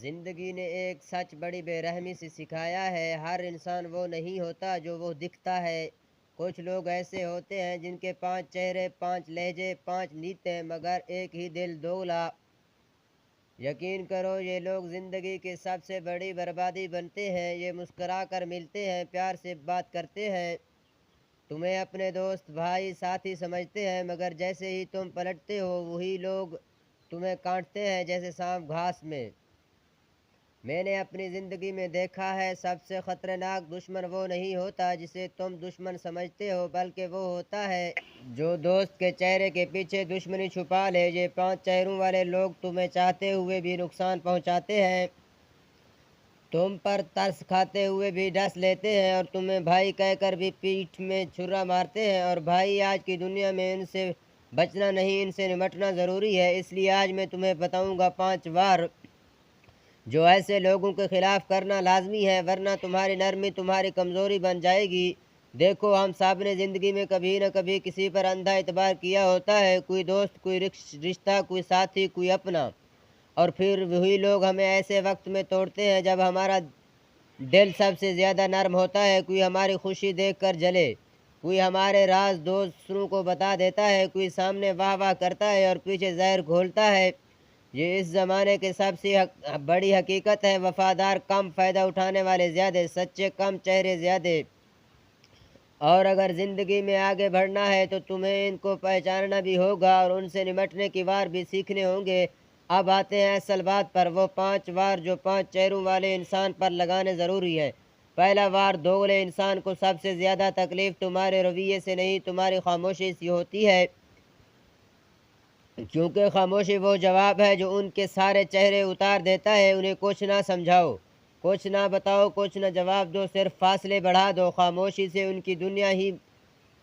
زندگی نے ایک سچ بڑی بے رحمی سے سکھایا ہے، ہر انسان وہ نہیں ہوتا جو وہ دکھتا ہے۔ کچھ لوگ ایسے ہوتے ہیں جن کے 5 چہرے، 5 لہجے، 5 نیتیں، مگر ایک ہی دل دوگلا۔ یقین کرو یہ لوگ زندگی کی سب سے بڑی بربادی بنتے ہیں۔ یہ مسکرا کر ملتے ہیں، پیار سے بات کرتے ہیں، تمہیں اپنے دوست، بھائی، ساتھی سمجھتے ہیں، مگر جیسے ہی تم پلٹتے ہو وہی لوگ تمہیں کاٹتے ہیں جیسے سانپ گھاس میں۔ میں نے اپنی زندگی میں دیکھا ہے سب سے خطرناک دشمن وہ نہیں ہوتا جسے تم دشمن سمجھتے ہو، بلکہ وہ ہوتا ہے جو دوست کے چہرے کے پیچھے دشمنی چھپا لے۔ یہ 5 چہروں والے لوگ تمہیں چاہتے ہوئے بھی نقصان پہنچاتے ہیں، تم پر ترس کھاتے ہوئے بھی ڈس لیتے ہیں، اور تمہیں بھائی کہہ کر بھی پیٹھ میں چھرا مارتے ہیں۔ اور بھائی، آج کی دنیا میں ان سے بچنا نہیں، ان سے نمٹنا ضروری ہے۔ اس لیے آج میں تمہیں بتاؤں گا 5 وار جو ایسے لوگوں کے خلاف کرنا لازمی ہے، ورنہ تمہاری نرمی تمہاری کمزوری بن جائے گی۔ دیکھو، ہم سب نے زندگی میں کبھی نہ کبھی کسی پر اندھا اعتبار کیا ہوتا ہے، کوئی دوست، کوئی رشتہ، کوئی ساتھی، کوئی اپنا۔ اور پھر وہی لوگ ہمیں ایسے وقت میں توڑتے ہیں جب ہمارا دل سب سے زیادہ نرم ہوتا ہے۔ کوئی ہماری خوشی دیکھ کر جلے، کوئی ہمارے راز دوسروں کو بتا دیتا ہے، کوئی سامنے واہ واہ کرتا ہے اور پیچھے زہر گھولتا ہے۔ یہ اس زمانے کی سب سے بڑی حقیقت ہے۔ وفادار کم، فائدہ اٹھانے والے زیادہ، سچے کم، چہرے زیادہ۔ اور اگر زندگی میں آگے بڑھنا ہے تو تمہیں ان کو پہچاننا بھی ہوگا اور ان سے نمٹنے کی وار بھی سیکھنے ہوں گے۔ اب آتے ہیں اصل بات پر، وہ 5 وار جو 5 چہروں والے انسان پر لگانے ضروری ہے۔ پہلا وار، دوگلے انسان کو سب سے زیادہ تکلیف تمہارے رویے سے نہیں، تمہاری خاموشی سے ہوتی ہے، کیونکہ خاموشی وہ جواب ہے جو ان کے سارے چہرے اتار دیتا ہے۔ انہیں کچھ نہ سمجھاؤ، کچھ نہ بتاؤ، کچھ نہ جواب دو، صرف فاصلے بڑھا دو، خاموشی سے ان کی دنیا ہی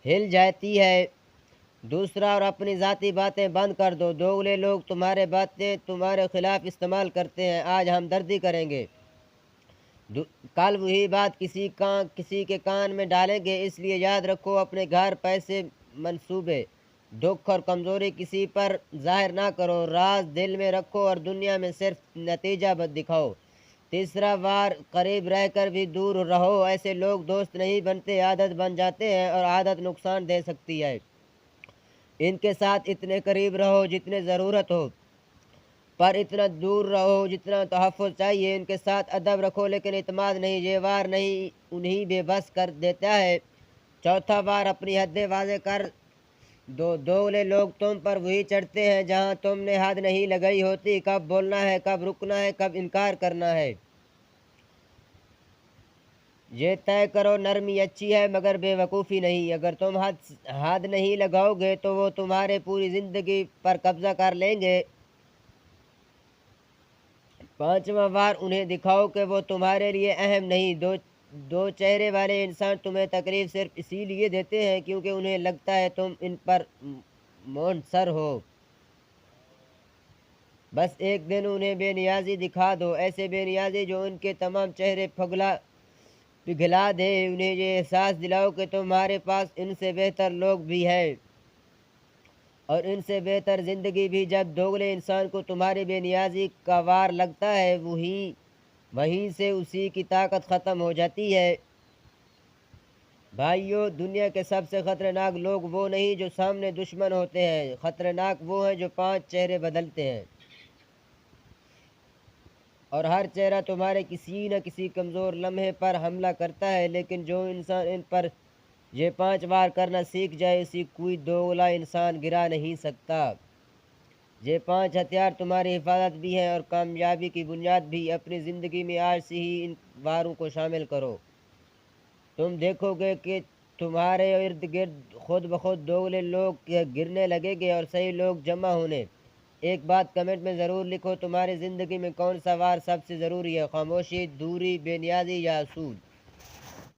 ہل جاتی ہے۔ دوسرا، اور اپنی ذاتی باتیں بند کر دو۔ دوگلے لوگ تمہارے باتیں تمہارے خلاف استعمال کرتے ہیں۔ آج ہمدردی کریں گے، کل وہی بات کسی کے کان میں ڈالیں گے۔ اس لیے یاد رکھو، اپنے گھر، پیسے، منصوبے، دکھ اور کمزوری کسی پر ظاہر نہ کرو، راز دل میں رکھو اور دنیا میں صرف نتیجہ دکھاؤ۔ تیسرا وار، قریب رہ کر بھی دور رہو۔ ایسے لوگ دوست نہیں بنتے، عادت بن جاتے ہیں، اور عادت نقصان دے سکتی ہے۔ ان کے ساتھ اتنے قریب رہو جتنے ضرورت ہو، پر اتنا دور رہو جتنا تحفظ چاہیے۔ ان کے ساتھ ادب رکھو لیکن اعتماد نہیں، یہ وار نہیں انہیں بے بس کر دیتا ہے۔ چوتھا وار، اپنی حدیں واضح کر دو۔ دوگلے لوگ تم پر وہی چڑھتے ہیں جہاں تم نے حد نہیں لگائی ہوتی، کب بولنا ہے، کب رکنا ہے، کب انکار کرنا ہے۔ یہ طے کرو، نرمی اچھی ہے مگر بے وقوفی نہیں۔ اگر تم حد نہیں لگاؤ گے تو وہ تمہارے پوری زندگی پر قبضہ کر لیں گے۔ پانچواں وار، انہیں دکھاؤ کہ وہ تمہارے لیے اہم نہیں۔ دو چہرے والے انسان تمہیں تکلیف صرف اسی لیے دیتے ہیں کیونکہ انہیں لگتا ہے تم ان پر منحصر ہو۔ بس ایک دن انہیں بے نیازی دکھا دو، ایسے بے نیازی جو ان کے تمام چہرے پگھلا دے۔ انہیں یہ احساس دلاؤ کہ تمہارے پاس ان سے بہتر لوگ بھی ہیں اور ان سے بہتر زندگی بھی۔ جب دوگلے انسان کو تمہاری بے نیازی کا وار لگتا ہے وہیں سے اسی کی طاقت ختم ہو جاتی ہے۔ بھائیو، دنیا کے سب سے خطرناک لوگ وہ نہیں جو سامنے دشمن ہوتے ہیں، خطرناک وہ ہیں جو 5 چہرے بدلتے ہیں، اور ہر چہرہ تمہارے کسی نہ کسی کمزور لمحے پر حملہ کرتا ہے، لیکن جو انسان ان پر یہ 5 وار کرنا سیکھ جائے اسے کوئی دوگلا انسان گرا نہیں سکتا۔ یہ 5 ہتھیار تمہاری حفاظت بھی ہیں اور کامیابی کی بنیاد بھی۔ اپنی زندگی میں آج سے ہی ان واروں کو شامل کرو۔ تم دیکھو گے کہ تمہارے ارد گرد خود بخود دوگلے لوگ گرنے لگیں گے اور صحیح لوگ جمع ہونے۔ ایک بات کمنٹ میں ضرور لکھو، تمہاری زندگی میں کون سا وار سب سے ضروری ہے؟ خاموشی، دوری، بے نیازی یا سود؟